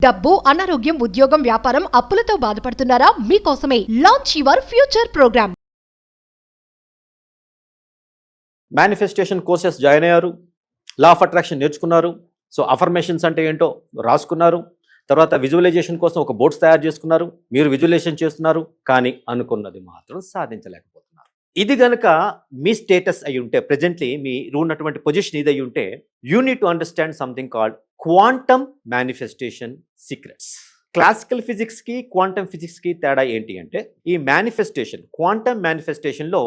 డబ్బు, అనారోగ్యం, ఉద్యోగం, వ్యాపారం, అప్పులతో బాధపడుతున్నారా? మీకోసమే launch your future program. Manifestation courses join అయ్యారు, లా ఆఫ్ అట్రాక్షన్ నేర్చుకున్నారు. సో అఫర్మేషన్స్ అంటే ఏంటో రాసుకున్నారు. తర్వాత విజువలైజేషన్ కోసం ఒక బోర్డ్స్ తయారు చేసుకున్నారు. మీరు విజువలైజేషన్ చేస్తున్నారు, కానీ అనుకున్నది మాత్రం సాధించలేకపోతున్నారు. ఇది గనక మీ స్టేటస్ అయి ఉంటే, ప్రెజెంట్లీ మీరు ఉన్నటువంటి పొజిషన్ ఇది అయి ఉంటే, you need to understand something called quantum manifestation secrets. Classical ఫిజిక్స్కి క్వాంటమ్ ఫిజిక్స్కి తేడా ఏంటి అంటే, ఈ మేనిఫెస్టేషన్, క్వాంటమ్ మేనిఫెస్టేషన్లో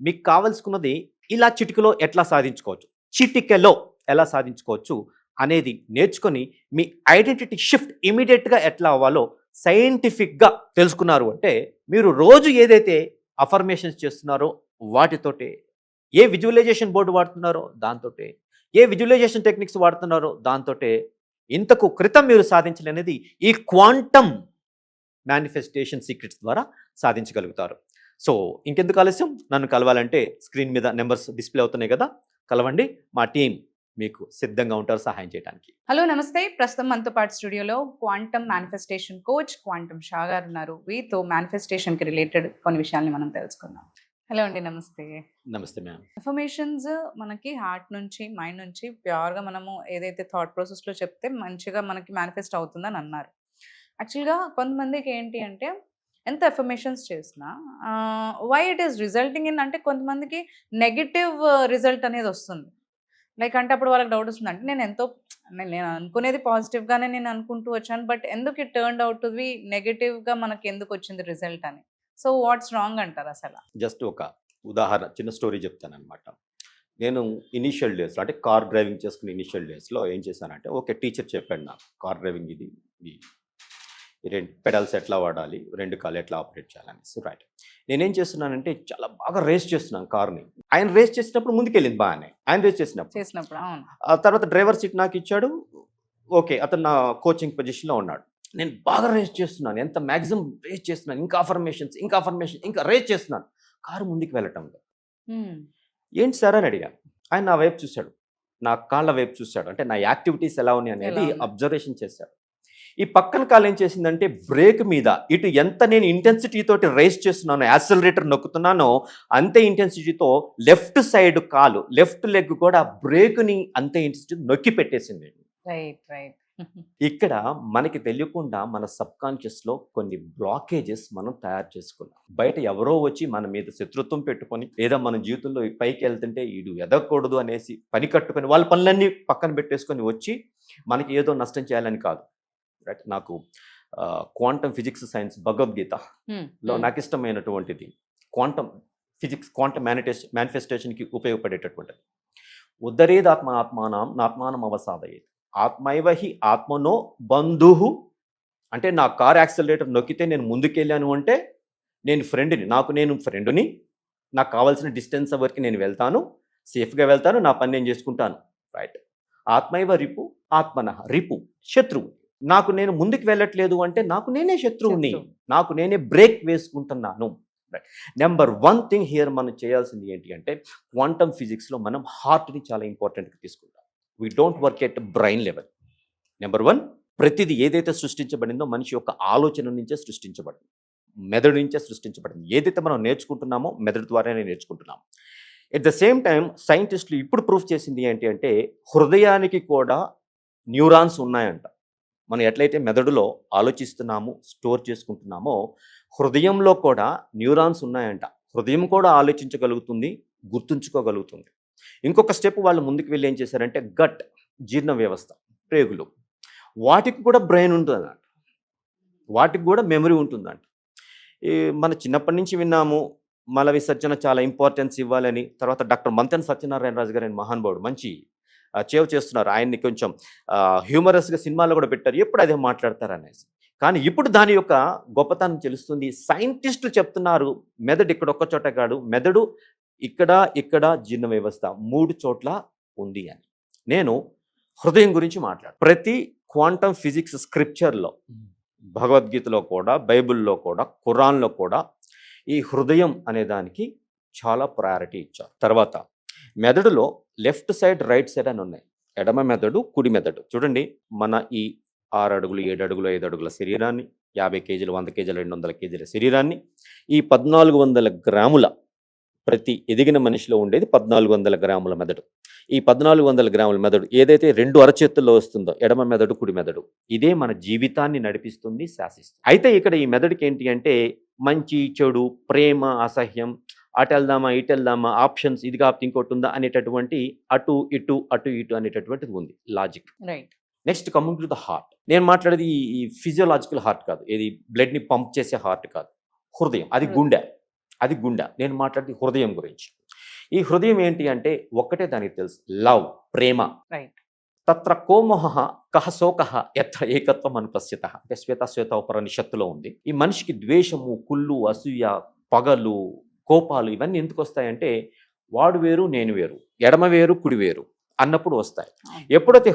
మీకు కావాల్సుకున్నది ఇలా చిటికలో ఎట్లా సాధించుకోవచ్చు, చిటికెలో ఎలా సాధించుకోవచ్చు అనేది నేర్చుకొని మీ ఐడెంటిటీ షిఫ్ట్ ఇమీడియట్గా ఎట్లా అవ్వాలో సైంటిఫిక్గా తెలుసుకున్నారు అంటే, మీరు రోజు ఏదైతే అఫర్మేషన్స్ చేస్తున్నారో వాటితోటే, ఏ విజువలైజేషన్ బోర్డు వాడుతున్నారో దాంతోటే, ఏ విజువలైజేషన్ టెక్నిక్స్ వాడుతున్నారో దాంతోటే ఇంతకు క్రితం మీరు సాధించలేనిది ఈ క్వాంటమ్ మేనిఫెస్టేషన్ సీక్రెట్స్ ద్వారా సాధించగలుగుతారు. సో ఇంకెందుకు ఆలస్యం, నన్ను కలవాలంటే స్క్రీన్ మీద నెంబర్స్ డిస్ప్లే అవుతున్నాయి కదా, కలవండి. మా టీం మీకు సిద్ధంగా ఉంటారు సహాయం చేయడానికి. హలో నమస్తే, ప్రస్తుతం మనతో పాటు స్టూడియోలో quantum manifestation coach quantum Shah గారు ఉన్నారు. వీతో మేనిఫెస్టేషన్కి రిలేటెడ్ కొన్ని విషయాల్ని మనం తెలుసుకుందాం. హలో అండి, నమస్తే. నమస్తే మ్యామ్. అఫర్మేషన్స్ మనకి హార్ట్ నుంచి, మైండ్ నుంచి ప్యూర్గా మనము ఏదైతే థాట్ ప్రాసెస్లో చెప్తే మంచిగా మనకి మేనిఫెస్ట్ అవుతుందని అన్నారు. యాక్చువల్గా కొంతమందికి ఏంటి అంటే, ఎంత అఫర్మేషన్స్ చేసినా why it is resulting in అంటే కొంతమందికి నెగిటివ్ రిజల్ట్ అనేది వస్తుంది. లైక్ అంటే అప్పుడు వాళ్ళకి డౌట్ వస్తుంది, అంటే నేను అనుకునేది పాజిటివ్గానే నేను అనుకుంటూ వచ్చాను, బట్ ఎందుకు it turned out to be నెగిటివ్గా మనకి ఎందుకు వచ్చింది రిజల్ట్ అని. సో వాట్స్ రాంగ్ అంటారు అసలు? జస్ట్ ఒక ఉదాహరణ, చిన్న స్టోరీ చెప్తాను అనమాట. నేను ఇనీషియల్ డేస్లో, అంటే కార్ డ్రైవింగ్ చేసుకునే ఇనీషియల్ డేస్లో ఏం చేశానంటే, ఓకే టీచర్ చెప్పాడు నాకు కార్ డ్రైవింగ్ ఇది రెండు పెడల్స్ ఎట్లా వాడాలి, రెండు కాళ్ళు ఎట్లా ఆపరేట్ చేయాలనేసి. రైట్, నేనేం చేస్తున్నానంటే చాలా బాగా రేస్ చేస్తున్నాను కార్ని. ఆయన రేస్ చేసినప్పుడు ముందుకెళ్ళింది బాగానే, ఆయన రేస్ చేసినప్పుడు తర్వాత డ్రైవర్ సీట్ నాకు ఇచ్చాడు. ఓకే, అతను నా కోచింగ్ పొజిషన్లో ఉన్నాడు. నేను బాగా రేస్ చేస్తున్నాను, ఎంత మ్యాక్సిమం రేస్ చేస్తున్నాను, ఇంకా అఫర్మేషన్ ఇంకా రేస్ చేస్తున్నాను. కారు ముందుకు వెళ్ళటం లేదు. ఏంటి సార్ అని అడిగాను. ఆయన నా వైపు చూశాడు, నా కాళ్ళ వైపు చూశాడు, అంటే నా యాక్టివిటీస్ ఎలా ఉన్నాయి అనేది అబ్జర్వేషన్ చేశాడు. ఈ పక్కన కాలు ఏం చేసిందంటే, బ్రేక్ మీద ఇటు ఎంత నేను ఇంటెన్సిటీ తోటి రేస్ చేస్తున్నానో, యాక్సిలరేటర్ నొక్కుతున్నానో అంతే ఇంటెన్సిటీతో లెఫ్ట్ సైడ్ కాలు, లెఫ్ట్ లెగ్ కూడా బ్రేక్ని అంతే ఇంటెన్సిటీ నొక్కి పెట్టేసింది. ఇక్కడ మనకి తెలియకుండా మన సబ్ కాన్షియస్లో కొన్ని బ్లాకేజెస్ మనం తయారు చేసుకున్నాం. బయట ఎవరో వచ్చి మన మీద శత్రుత్వం పెట్టుకొని, లేదా మన జీవితంలో పైకి వెళ్తుంటే ఈడు ఎదగకూడదు అనేసి పని కట్టుకొని వాళ్ళ పనులన్నీ పక్కన పెట్టేసుకొని వచ్చి మనకి ఏదో నష్టం చేయాలని కాదు. రైట్, నాకు క్వాంటమ్ ఫిజిక్స్ సైన్స్ భగవద్గీతలో నాకు ఇష్టమైనటువంటిది క్వాంటమ్ ఫిజిక్స్, క్వాంటమ్ మేనిఫెస్టేషన్కి ఉపయోగపడేటటువంటిది. ఉద్ధరేదాత్మ ఆత్మానం నాత్మానం అవసాదయేత్ ఆత్మైవ హి ఆత్మనో బంధువు. అంటే నా కార్ యాక్సిలరేటర్ నొక్కితే నేను ముందుకెళ్ళాను అంటే నేను ఫ్రెండ్ని, నాకు కావాల్సిన డిస్టెన్స్ వరకు నేను వెళ్తాను, సేఫ్గా వెళ్తాను, నా పని నేను చేసుకుంటాను. రైట్, ఆత్మైవ రిపు ఆత్మన రిపు శత్రువు. నాకు నేను ముందుకు వెళ్ళట్లేదు అంటే నాకు నేనే శత్రువుని, నాకు నేనే బ్రేక్ వేసుకుంటున్నాను. రైట్, నెంబర్ 1 థింగ్ హియర్ మనం చేయాల్సింది ఏంటి అంటే, క్వాంటమ్ ఫిజిక్స్లో మనం హార్ట్ని చాలా ఇంపార్టెంట్గా తీసుకుంటాం. We don't work at brain level. Number 1, ప్రతిదీ ఏదైతే సృష్టించబడిందో మనిషి యొక్క ఆలోచన నుంచే సృష్టించబడింది, మెదడు నుంచే సృష్టించబడింది. ఏదైతే మనం నేర్చుకుంటున్నామో మెదడు ద్వారానే నేర్చుకుంటున్నాము. ఎట్ ద సేమ్ టైం సైంటిస్టులు ఇప్పుడు ప్రూఫ్ చేసింది ఏంటి అంటే, హృదయానికి కూడా న్యూరాన్స్ ఉన్నాయంట. మనం ఎట్లయితే మెదడులో ఆలోచిస్తున్నాము, స్టోర్ చేసుకుంటున్నామో, హృదయంలో కూడా న్యూరాన్స్ ఉన్నాయంట. హృదయం కూడా ఆలోచించగలుగుతుంది, గుర్తుంచుకోగలుగుతుంది. ఇంకొక స్టెప్ వాళ్ళు ముందుకు వెళ్ళి ఏం చేశారంటే, గట్, జీర్ణ వ్యవస్థ, ప్రేగులు, వాటికి కూడా బ్రెయిన్ ఉంటుందంట, వాటికి కూడా మెమరీ ఉంటుందంట. మన చిన్నప్పటి నుంచి విన్నాము మల విసర్జన చాలా ఇంపార్టెన్స్ ఇవ్వాలని. తర్వాత డాక్టర్ మంతెన సత్యనారాయణ రాజు గారు మహానుభావుడు, మంచి సేవ్ చేస్తున్నారు. ఆయన్ని కొంచెం హ్యూమరస్గా సినిమాలో కూడా పెట్టారు, ఎప్పుడు అదే మాట్లాడతారు అనేసి. కానీ ఇప్పుడు దాని యొక్క గొప్పతనం తెలుస్తుంది. సైంటిస్టులు చెప్తున్నారు, మెదడు ఇక్కడ ఒక్క చోట కాదు, మెదడు ఇక్కడ జీర్ణ వ్యవస్థ 3 చోట్ల ఉంది అని. నేను హృదయం గురించి మాట్లాడు. ప్రతి క్వాంటమ్ ఫిజిక్స్ స్క్రిప్చర్లో, భగవద్గీతలో కూడా, బైబిల్లో కూడా, ఖురాన్లో కూడా ఈ హృదయం అనే దానికి చాలా ప్రయారిటీ ఇచ్చారు. తర్వాత మెదడులో లెఫ్ట్ సైడ్, రైట్ సైడ్ అని ఉన్నాయి. ఎడమ మెదడు, కుడి మెదడు. చూడండి, మన ఈ 6 అడుగులు 7 అడుగులు 5 అడుగుల శరీరాన్ని, 50 కేజీలు 100 కేజీలు 200 కేజీల శరీరాన్ని, ఈ 1400 గ్రాముల ప్రతి ఎదిగిన మనిషిలో ఉండేది 1400 గ్రాముల మెదడు. ఈ 1400 గ్రాముల మెదడు ఏదైతే 2 అరచేతుల్లో వస్తుందో, ఎడమ మెదడు కుడి మెదడు, ఇదే మన జీవితాన్ని నడిపిస్తుంది, శాసిస్తుంది. అయితే ఇక్కడ ఈ మెదడుకి ఏంటి అంటే మంచి చెడు, ప్రేమ అసహ్యం, అటు వెళ్దామా ఇటు వెళ్దామా, ఆప్షన్స్, ఇది కాకపోతే ఇంకోటి ఉందా అనేటటువంటి అటు ఇటు అనేటటువంటిది ఉంది logic. Right. Next coming to the heart. నేను మాట్లాడేది ఈ ఫిజియోలాజికల్ హార్ట్ కాదు, ఏది బ్లడ్ని పంప్ చేసే హార్ట్ కాదు, హృదయం. అది గుండె. నేను మాట్లాడేది హృదయం గురించి. ఈ హృదయం ఏంటి అంటే ఒక్కటే దానికి తెలుసు, లవ్, ప్రేమ. రైట్. తత్ర కోమోహ కహ శోకః యత్ర ఏకత్వం అనుపశ్యతః అంటే శ్వేతోపనిషత్తులో ఉంది. ఈ మనిషికి ద్వేషము, కుళ్ళు, అసూయ, పగలు, కోపాలు ఇవన్నీ ఎందుకు వస్తాయంటే వాడు వేరు నేను వేరు, ఎడమ వేరు కుడి వేరు అన్నప్పుడు వస్తాయి. ఎప్పుడైతే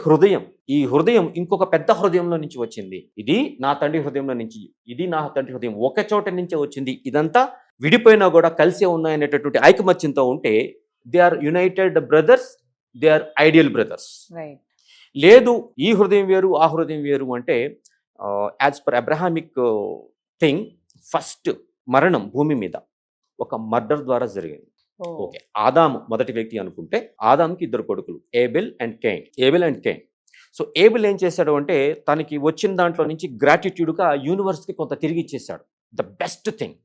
ఈ హృదయం ఇంకొక పెద్ద హృదయంలో నుంచి వచ్చింది, ఇది నా తండ్రి హృదయంలో నుంచి, ఇది నా తండ్రి హృదయం ఒక చోట నుంచే వచ్చింది, ఇదంతా విడిపోయినా కూడా కలిసే ఉన్నాయనేటటువంటి ఐకమత్యంతో ఉంటే they are united brothers, they are ideal brothers. Right. లేదు ఈ హృదయం వేరు ఆ హృదయం వేరు అంటే as per Abrahamic thing, first మరణం భూమి మీద ఒక మర్డర్ ద్వారా జరిగింది. ఓకే, ఆదాము మొదటి వ్యక్తి అనుకుంటే ఆదాముకి 2 కొడుకులు, Abel and Cain. So Abel ఏం చేశాడు అంటే తనకి వచ్చిన దాంట్లో నుంచి గ్రాటిట్యూడ్గా యూనివర్స్కి కొంత తిరిగి ఇచ్చేసాడు. The best thing,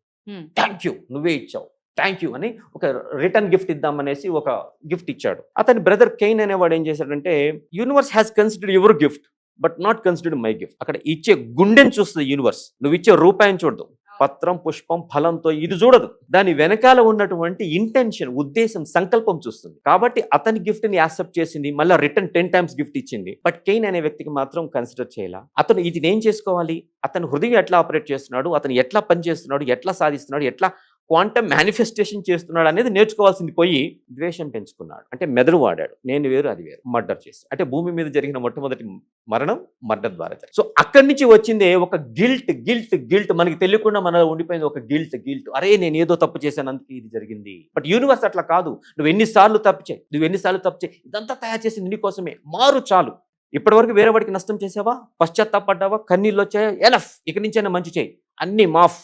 thank you, నువ్వే ఇచ్చావు, థ్యాంక్ యూ అని ఒక రిటర్న్ గిఫ్ట్ ఇద్దామనేసి ఒక గిఫ్ట్ ఇచ్చాడు. అతని బ్రదర్ కెయిన్ అనేవాడు ఏం చేశాడంటే universe has considered your gift but not considered my gift. అక్కడ ఇచ్చే గుండెని చూస్తుంది యూనివర్స్, నువ్వు ఇచ్చే రూపాయిని చూడదు, పత్రం, పుష్పం, ఫలంతో ఇది చూడదు, దాని వెనకాల ఉన్నటువంటి ఇంటెన్షన్, ఉద్దేశం, సంకల్పం చూస్తుంది. కాబట్టి అతని గిఫ్ట్ ని యాక్సెప్ట్ చేసింది, మళ్ళీ రిటర్న్ 10 times గిఫ్ట్ ఇచ్చింది. బట్ కెయిన్ అనే వ్యక్తికి మాత్రం కన్సిడర్ చేయాల. అతను ఇది ఏం చేసుకోవాలి, అతను హృదయం ఎట్లా ఆపరేట్ చేస్తున్నాడు, అతను ఎట్లా పని చేస్తున్నాడు, ఎట్లా సాధిస్తున్నాడు, ఎట్లా క్వాంటమ్ మేనిఫెస్టేషన్ చేస్తున్నాడు అనేది నేర్చుకోవాల్సింది పోయి ద్వేషం పెంచుకున్నాడు. అంటే మెదడు వాడాడు, నేను వేరు అది వేరు, మర్డర్ చేసి. అంటే భూమి మీద జరిగిన మొట్టమొదటి మరణం మర్డర్ ద్వారా. సో అక్కడి నుంచి వచ్చిందే ఒక గిల్ట్, మనకి తెలియకుండా మనలో ఉండిపోయింది ఒక గిల్ట్. అరే నేను ఏదో తప్పు చేశాను అందుకే ఇది జరిగింది. బట్ యూనివర్స్ అట్లా కాదు, నువ్వు ఎన్నిసార్లు తప్పు చేయి, ఇదంతా తయారు చేసింది నీకోసమే, మారు చాలు. ఇప్పటి వరకు వేరే వాడికి నష్టం చేసావా, పశ్చాత్తాపడ్డావా, కన్నీళ్ళు వచ్చాయా, ఎనఫ్, ఇక్కడి నుంచైనా మంచి చేయి, అన్ని మాఫ్,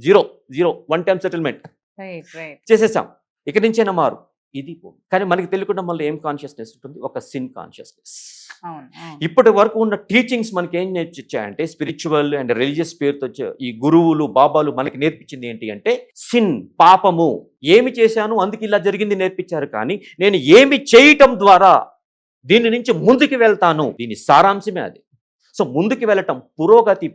0 1 time సెటిల్మెంట్ చేసేసాం, ఇక్కడి నుంచైనా మారు. ఇది కానీ మనకి తెలియకుండా మళ్ళీ ఏం కాన్షియస్నెస్ ఉంటుంది, ఒక సిన్ కాన్షియస్నెస్. ఇప్పటి వరకు ఉన్న టీచింగ్స్ మనకి ఏం నేర్పించాయంటే స్పిరిచువల్ అండ్ రిలీజియస్ పేరుతో ఈ గురువులు, బాబాలు మనకి నేర్పించింది ఏంటి అంటే సిన్, పాపము, ఏమి చేశాను అందుకు ఇలా జరిగింది నేర్పించారు. కానీ నేను ఏమి చేయటం ద్వారా దీని నుంచి ముందుకు వెళ్తాను, దీని సారాంశమే అది. సో ముందుకు వెళ్ళటం, పురోగతి,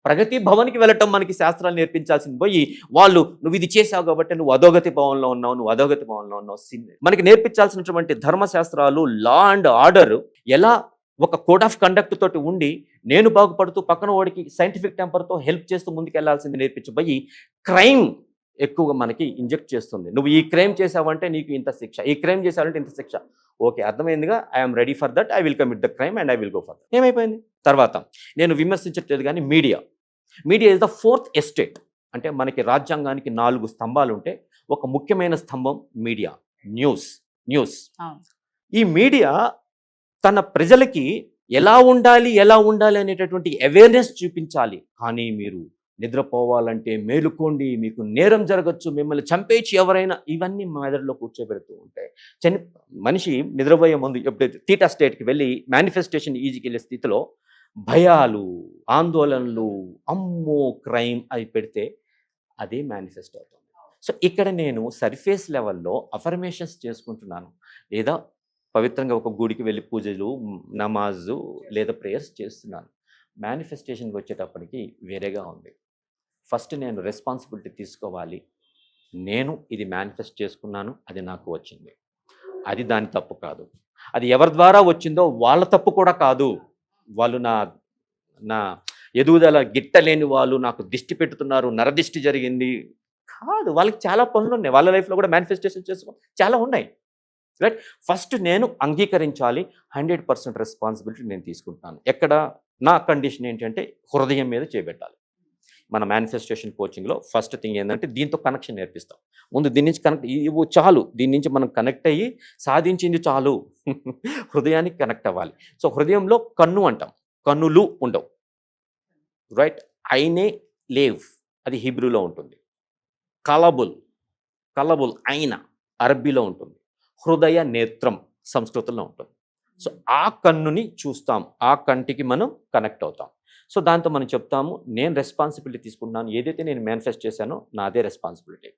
ప్రగతి భవన్కి వెళ్ళటం మనకి శాస్త్రాలు నేర్పించాల్సింది పోయి వాళ్ళు నువ్వు ఇది చేసావు కాబట్టి నువ్వు అధోగతి భవన్లో ఉన్నావు. మనకి నేర్పించాల్సినటువంటి ధర్మశాస్త్రాలు, లా అండ్ ఆర్డర్, ఎలా ఒక కోడ్ ఆఫ్ కండక్ట్ తోటి ఉండి నేను బాగుపడుతూ పక్కన వాడికి సైంటిఫిక్ టెంపర్తో హెల్ప్ చేస్తూ ముందుకు వెళ్లాల్సింది నేర్పించబోయి క్రైమ్ ఎక్కువగా మనకి ఇంజెక్ట్ చేస్తుంది. నువ్వు ఈ క్రైమ్ చేసావంటే నీకు ఇంత శిక్ష, ఈ క్రైమ్ చేసావంటే ఇంత శిక్ష. ఓకే, అర్థమైందిగా, I'm ready for that, I will commit the crime and I will go for that. ఏమైపోయింది తర్వాత నేను విమర్శించట్లేదు కానీ media is the 4th estate. అంటే మనకి రాజ్యాంగానికి 4 స్తంభాలు ఉంటే ఒక ముఖ్యమైన స్తంభం మీడియా, న్యూస్. ఈ మీడియా తన ప్రజలకి ఎలా ఉండాలి అనేటటువంటి అవేర్నెస్ చూపించాలి. కానీ మీరు నిద్రపోవాలంటే మేలుకోండి, మీకు నేరం జరగచ్చు, మిమ్మల్ని చంపేచి ఎవరైనా, ఇవన్నీ మెదడులో కూర్చోబెడుతూ ఉంటాయి. మనిషి నిద్రపోయే ముందు ఎప్పుడైతే తీటా స్టేట్కి వెళ్ళి మేనిఫెస్టేషన్ ఈజీకి వెళ్ళే స్థితిలో భయాలు, ఆందోళనలు, అమ్మో క్రైమ్ అవి పెడితే అదే మేనిఫెస్ట్ అవుతుంది. సో ఇక్కడ నేను సర్ఫేస్ లెవెల్లో అఫర్మేషన్స్ చేసుకుంటున్నాను, లేదా పవిత్రంగా ఒక గుడికి వెళ్ళి పూజలు, నమాజు లేదా ప్రేయర్స్ చేస్తున్నాను. మేనిఫెస్టేషన్కి వచ్చేటప్పటికి వేరేగా ఉంది. ఫస్ట్ నేను రెస్పాన్సిబిలిటీ తీసుకోవాలి, నేను ఇది మేనిఫెస్ట్ చేసుకున్నాను, అది నాకు వచ్చింది, అది దాని తప్పు కాదు. అది ఎవరి ద్వారా వచ్చిందో వాళ్ళ తప్పు కూడా కాదు. వాళ్ళు నా ఎదుగుదల గిట్టలేని వాళ్ళు, నాకు దిష్టి పెట్టుతున్నారు, నరదిష్టి జరిగింది కాదు. వాళ్ళకి చాలా పనులు ఉన్నాయి, వాళ్ళ లైఫ్లో కూడా మేనిఫెస్టేషన్ చేసుకో చాలా ఉన్నాయి. రైట్, ఫస్ట్ నేను అంగీకరించాలి, 100% రెస్పాన్సిబిలిటీ నేను తీసుకుంటాను. ఎక్కడ నా కండిషన్ ఏంటంటే హృదయం మీద చేపెట్టాలి. మన మేనిఫెస్టేషన్ కోచింగ్లో ఫస్ట్ థింగ్ ఏంటంటే దీంతో కనెక్షన్ నేర్పిస్తాం. ముందు దీని నుంచి కనెక్ట్ ఇవ్వు చాలు, దీని నుంచి మనం కనెక్ట్ అయ్యి సాధించింది చాలు, హృదయానికి కనెక్ట్ అవ్వాలి. సో హృదయంలో కన్ను అంటాం, కన్నులు ఉండవు, రైట్? ఐనే లేవ్, అది హిబ్రూలో ఉంటుంది. కలబుల్, కలబుల్ అయిన అరబ్బీలో ఉంటుంది. హృదయ నేత్రం సంస్కృతంలో ఉంటుంది. సో ఆ కన్నుని చూస్తాం, ఆ కంటికి మనం కనెక్ట్ అవుతాం. సో దాంతో మనం చెప్తాము, నేను రెస్పాన్సిబిలిటీ తీసుకున్నాను, ఏదైతే నేను మేనిఫెస్ట్ చేశానో నాదే రెస్పాన్సిబిలిటీ,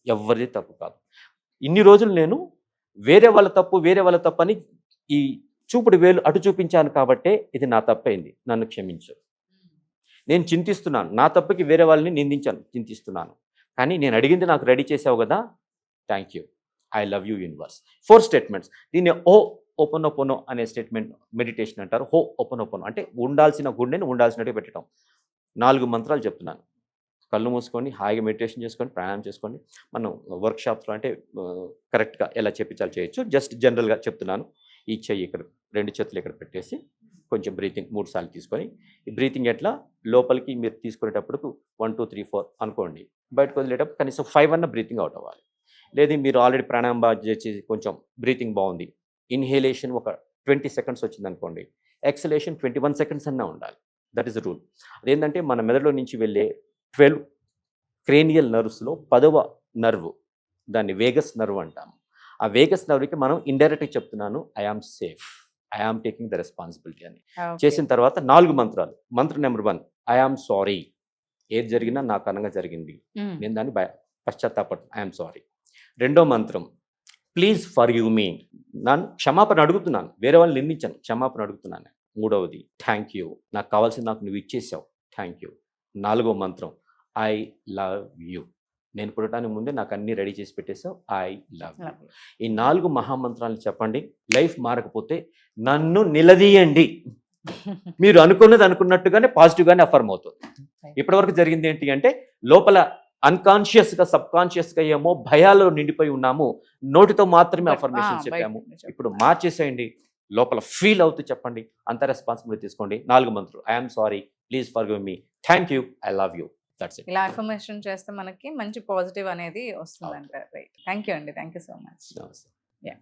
ఎవరిది తప్పు కాదు. ఇన్ని రోజులు నేను వేరే వాళ్ళ తప్పు అని ఈ చూపుడు వేలు అటు చూపించాను కాబట్టే ఇది నా తప్పైంది, నన్ను క్షమించు. నేను చింతిస్తున్నాను, నా తప్పుకి వేరే వాళ్ళని నిందించాను, చింతిస్తున్నాను. కానీ నేను అడిగింది నాకు రెడీ చేసావు కదా, thank you, I love you universe. 4 statements. దీన్ని ఓపెనోపోనో అనే స్టేట్మెంట్ మెడిటేషన్ అంటారు. ఓపెనోపోనో అంటే ఉండాల్సిన గుండెని ఉండాల్సినట్టు పెట్టడం. 4 మంత్రాలు చెప్తున్నాను. కళ్ళు మూసుకొని హాయిగా మెడిటేషన్ చేసుకొని ప్రాణాయామం చేసుకోండి. మనం వర్క్షాప్స్లో అంటే కరెక్ట్గా ఎలా చెప్పించాలి చేయొచ్చు. జస్ట్ జనరల్గా చెప్తున్నాను. ఈ చెయ్యి ఇక్కడ, 2 చేతులు ఇక్కడ పెట్టేసి కొంచెం బ్రీతింగ్ 3 సార్లు తీసుకొని, ఈ బ్రీతింగ్ ఎట్లా లోపలికి మీరు తీసుకునేటప్పుడు 1 2 3 4 అనుకోండి, బయటకు వదిలేటప్పుడు కనీసం 5 అన్న బ్రీతింగ్ అవుట్ అవ్వాలి. లేదు మీరు ఆల్రెడీ ప్రాణాయామం బాగా చేసి కొంచెం బ్రీతింగ్ బాగుంది, ఇన్హేలేషన్ ఒక 20 సెకండ్స్ వచ్చింది అనుకోండి, ఎక్సలేషన్ 21 సెకండ్స్ అన్నా ఉండాలి. That is the rule. అదేంటంటే మన మెదడులో నుంచి వెళ్ళే 12 క్రేనియల్ నర్వ్స్లో 10వ నర్వ్, దాన్ని వేగస్ నర్వ్ అంటాము. ఆ వేగస్ నర్వ్కి మనం ఇండైరెక్ట్గా చెప్తున్నాను, I am safe, I am taking the responsibility అని. చేసిన తర్వాత 4 మంత్రాలు. మంత్రం నెంబర్ 1, ఐ ఆమ్ సారీ, ఏది జరిగినా నాకు అనంగా జరిగింది, నేను దాన్ని పశ్చాత్తాపడు, ఐ ఆమ్ సారీ. 2వ మంత్రం, ప్లీజ్ ఫర్గివ్ మీ, నన్ను క్షమాపణ అడుగుతున్నాను, వేరే వాళ్ళని నిందించాను, క్షమాపణ అడుగుతున్నాను. 3వది, థ్యాంక్ యూ, నాకు కావాల్సింది నాకు నువ్వు ఇచ్చేసావు, థ్యాంక్ యూ. 4వ మంత్రం, ఐ లవ్ యూ, నేను పుట్టడానికి ముందే నాకు అన్ని రెడీ చేసి పెట్టేసావు, ఐ లవ్ యూ. ఈ 4 మహామంత్రాలు చెప్పండి. లైఫ్ మారకపోతే నన్ను నిలదీయండి. మీరు అనుకున్నది అనుకున్నట్టుగానే పాజిటివ్గానే అఫర్మ్ అవుతుంది. ఇప్పటివరకు జరిగింది ఏంటి అంటే, లోపల అన్కాన్షియస్గా సబ్కాన్షియస్గా ఏమో భయాల్లో నిండిపోయి ఉన్నాము, నోటితో మాత్రమే అఫర్మేషన్ చెప్పాము. ఇప్పుడు మార్చేసేయండి, లోపల ఫీల్ అవుతూ చెప్పండి, అంత రెస్పాన్సిబిలిటీ తీసుకోండి. 4 మంత్రులు, I'm sorry, please forgive me, thank you, I love you. That's it. ఇలా అఫర్మేషన్ చేస్తే మనకి మంచి పాజిటివ్ అనేది వస్తుందంట. రైట్, థ్యాంక్ యూ అండి, థ్యాంక్ యూ సో మచ్. నమస్తే. Yeah.